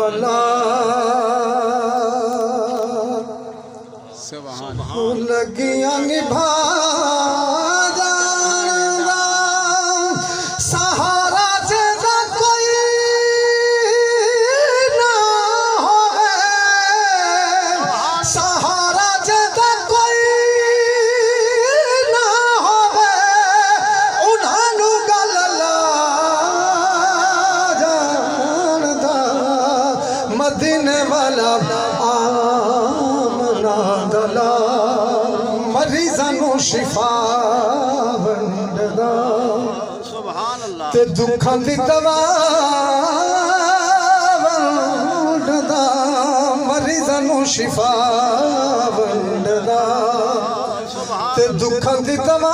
वाला लगियां निभा जाना सहारा जेदा कोई ना होवे सहारा जेदा कोई ना होवे उन्हां गल ला जानदा मदीने वाला आमना दला मरीज़ां शिफा वंडदा ते दुखां दी दवा वंडदा मरीज़ां शिफा वंडदा ते दुखां दी दवा